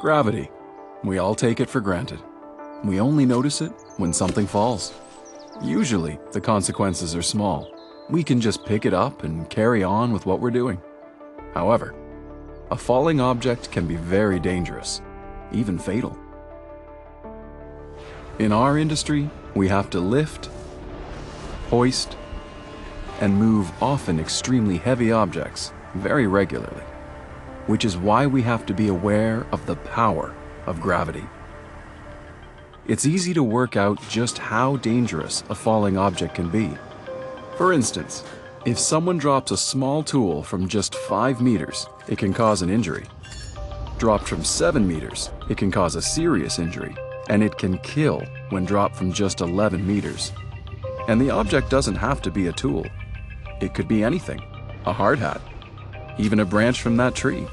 Gravity. We all take it for granted. We only notice it when something falls. Usually, the consequences are small. We can just pick it up and carry on with what we're doing. However, a falling object can be very dangerous, even fatal. In our industry, we have to lift, hoist, and move often extremely heavy objects very regularly, which is why we have to be aware of the power of gravity. It's easy to work out just how dangerous a falling object can be. For instance, if someone drops a small tool from just 5 meters, it can cause an injury. Dropped from 7 meters, it can cause a serious injury, and it can kill when dropped from just 11 meters. And the object doesn't have to be a tool. It could be anything, a hard hat, even a branch from that tree.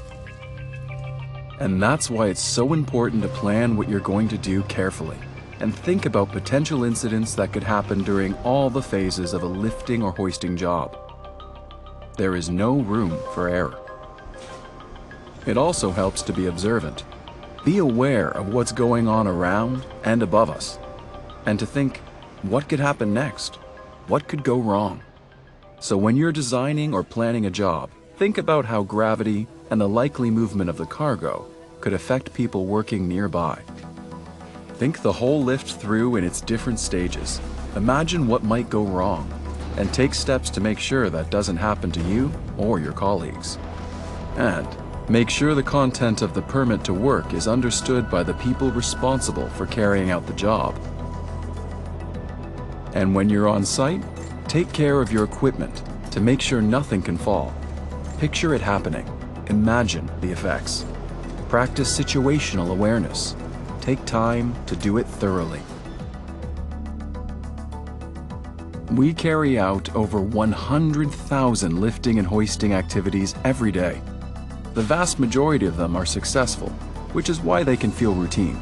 And that's why it's so important to plan what you're going to do carefully and think about potential incidents that could happen during all the phases of a lifting or hoisting job. There is no room for error. It also helps to be observant. Be aware of what's going on around and above us, and to think, what could happen next? What could go wrong? So when you're designing or planning a job, think about how gravity and the likely movement of the cargo could affect people working nearby. Think the whole lift through in its different stages. Imagine what might go wrong, and take steps to make sure that doesn't happen to you or your colleagues. And make sure the content of the permit to work is understood by the people responsible for carrying out the job. And when you're on site, take care of your equipment to make sure nothing can fall. Picture it happening. Imagine the effects. Practice situational awareness. Take time to do it thoroughly. We carry out over 100,000 lifting and hoisting activities every day. The vast majority of them are successful, which is why they can feel routine.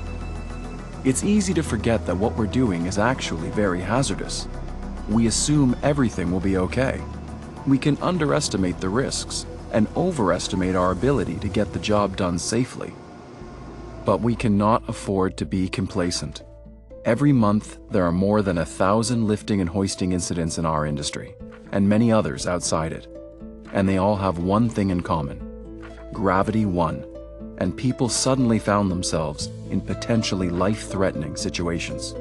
It's easy to forget that what we're doing is actually very hazardous. We assume everything will be okay. We can underestimate the risks and overestimate our ability to get the job done safely. But we cannot afford to be complacent. Every month, there are more than 1,000 lifting and hoisting incidents in our industry, and many others outside it. And they all have one thing in common. Gravity won, and people suddenly found themselves in potentially life-threatening situations.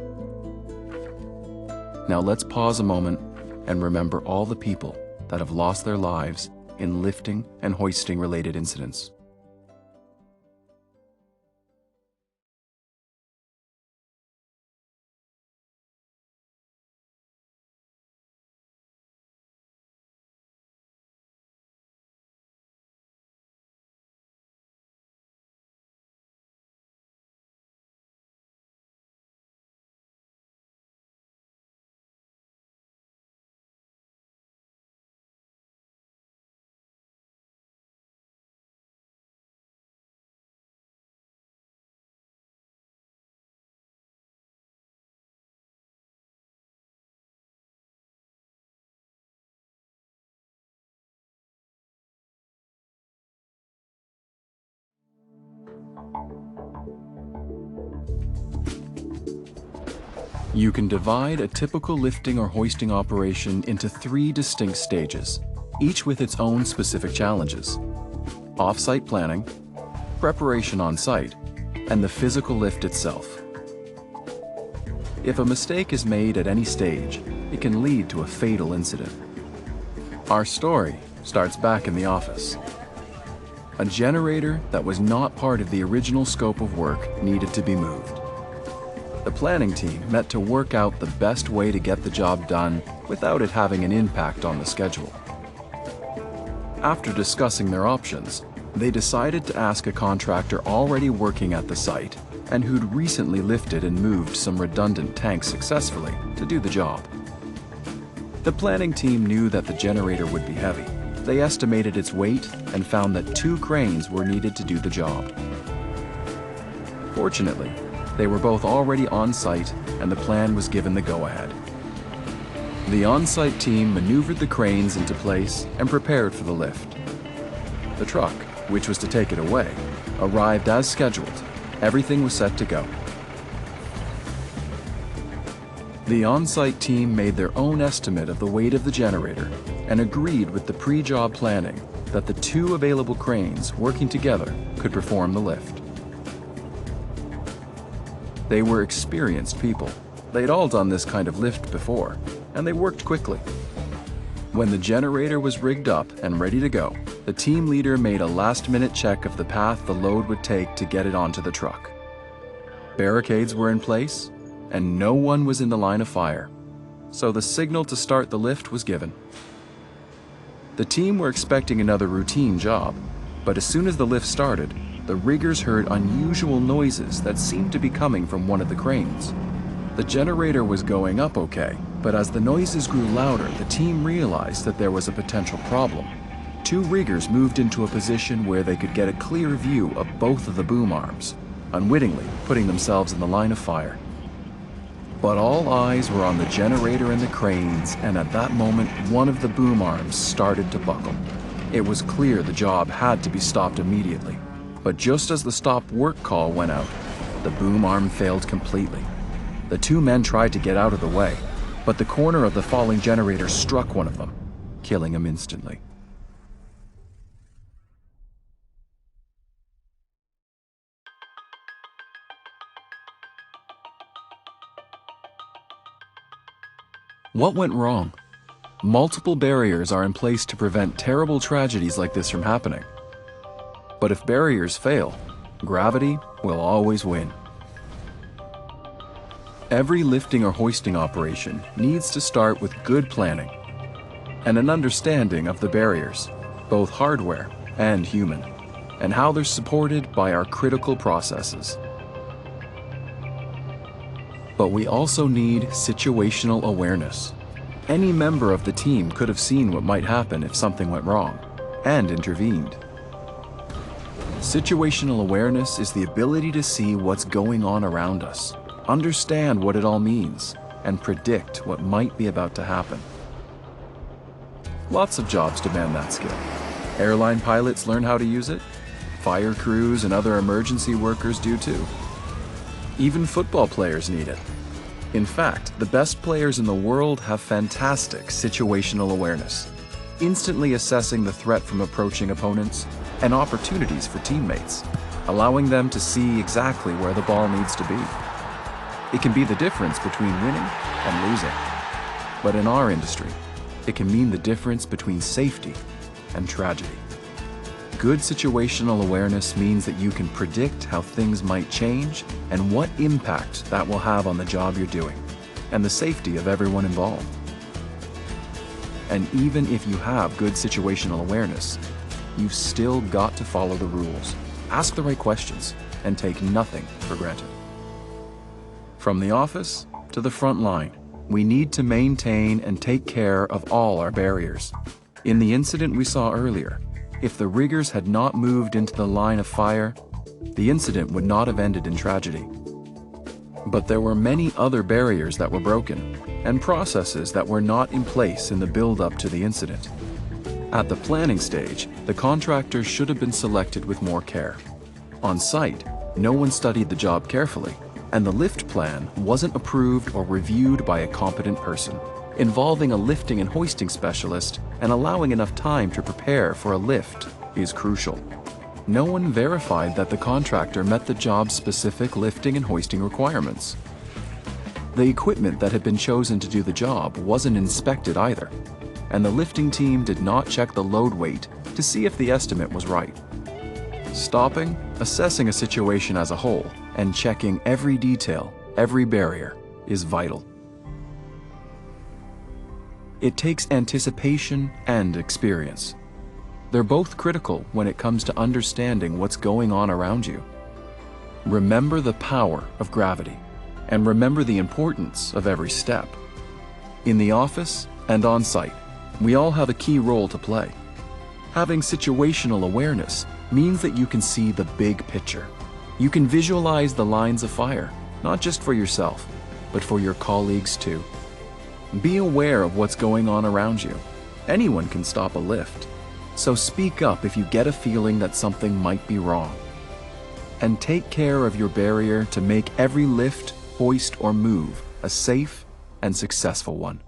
Now let's pause a moment and remember all the people that have lost their lives in lifting and hoisting related incidents. You can divide a typical lifting or hoisting operation into 3 distinct stages, each with its own specific challenges: off-site planning, preparation on site, and the physical lift itself. If a mistake is made at any stage, it can lead to a fatal incident. Our story starts back in the office. A generator that was not part of the original scope of work needed to be moved. The planning team met to work out the best way to get the job done without it having an impact on the schedule. After discussing their options, they decided to ask a contractor already working at the site and who'd recently lifted and moved some redundant tanks successfully to do the job. The planning team knew that the generator would be heavy. They estimated its weight and found that 2 cranes were needed to do the job. Fortunately, they were both already on site and the plan was given the go-ahead. The on-site team maneuvered the cranes into place and prepared for the lift. The truck, which was to take it away, arrived as scheduled Everything was set to go. The on-site team made their own estimate of the weight of the generator and agreed with the pre-job planning that the 2 available cranes working together could perform the lift. They were experienced people. They'd all done this kind of lift before, and they worked quickly. When the generator was rigged up and ready to go, the team leader made a last-minute check of the path the load would take to get it onto the truck. Barricades were in place, and no one was in the line of fire, so the signal to start the lift was given. The team were expecting another routine job, but as soon as the lift started, the riggers heard unusual noises that seemed to be coming from one of the cranes. The generator was going up okay, but as the noises grew louder, the team realized that there was a potential problem. 2 riggers moved into a position where they could get a clear view of both of the boom arms, unwittingly putting themselves in the line of fire. But all eyes were on the generator and the cranes, and at that moment, one of the boom arms started to buckle. It was clear the job had to be stopped immediately, but just as the stop work call went out, the boom arm failed completely. The 2 men tried to get out of the way, but the corner of the falling generator struck one of them, killing him instantly. What went wrong? Multiple barriers are in place to prevent terrible tragedies like this from happening. But if barriers fail, gravity will always win. Every lifting or hoisting operation needs to start with good planning and an understanding of the barriers, both hardware and human, and how they're supported by our critical processes. But we also need situational awareness. Any member of the team could have seen what might happen if something went wrong, and intervened. Situational awareness is the ability to see what's going on around us, understand what it all means, and predict what might be about to happen. Lots of jobs demand that skill. Airline pilots learn how to use it. Fire crews and other emergency workers do too. Even football players need it. In fact, the best players in the world have fantastic situational awareness, instantly assessing the threat from approaching opponents and opportunities for teammates, allowing them to see exactly where the ball needs to be. It can be the difference between winning and losing. But in our industry, it can mean the difference between safety and tragedy. Good situational awareness means that you can predict how things might change and what impact that will have on the job you're doing and the safety of everyone involved. And even if you have good situational awareness, you've still got to follow the rules, ask the right questions, and take nothing for granted. From the office to the front line, we need to maintain and take care of all our barriers. In the incident we saw earlier, if the riggers had not moved into the line of fire, the incident would not have ended in tragedy. But there were many other barriers that were broken, and processes that were not in place in the build-up to the incident. At the planning stage, the contractor should have been selected with more care. On site, no one studied the job carefully, and the lift plan wasn't approved or reviewed by a competent person, involving a lifting and hoisting specialist and allowing enough time to prepare for a lift is crucial. No one verified that the contractor met the job's specific lifting and hoisting requirements. The equipment that had been chosen to do the job wasn't inspected either, and the lifting team did not check the load weight to see if the estimate was right. Stopping, assessing a situation as a whole, and checking every detail, every barrier, is vital. It takes anticipation and experience. They're both critical when it comes to understanding what's going on around you. Remember the power of gravity, and remember the importance of every step. In the office and on site, we all have a key role to play. Having situational awareness means that you can see the big picture. You can visualize the lines of fire, not just for yourself, but for your colleagues too. Be aware of what's going on around you. Anyone can stop a lift, so speak up if you get a feeling that something might be wrong. and take care of your barrier to make every lift, hoist, or move a safe and successful one.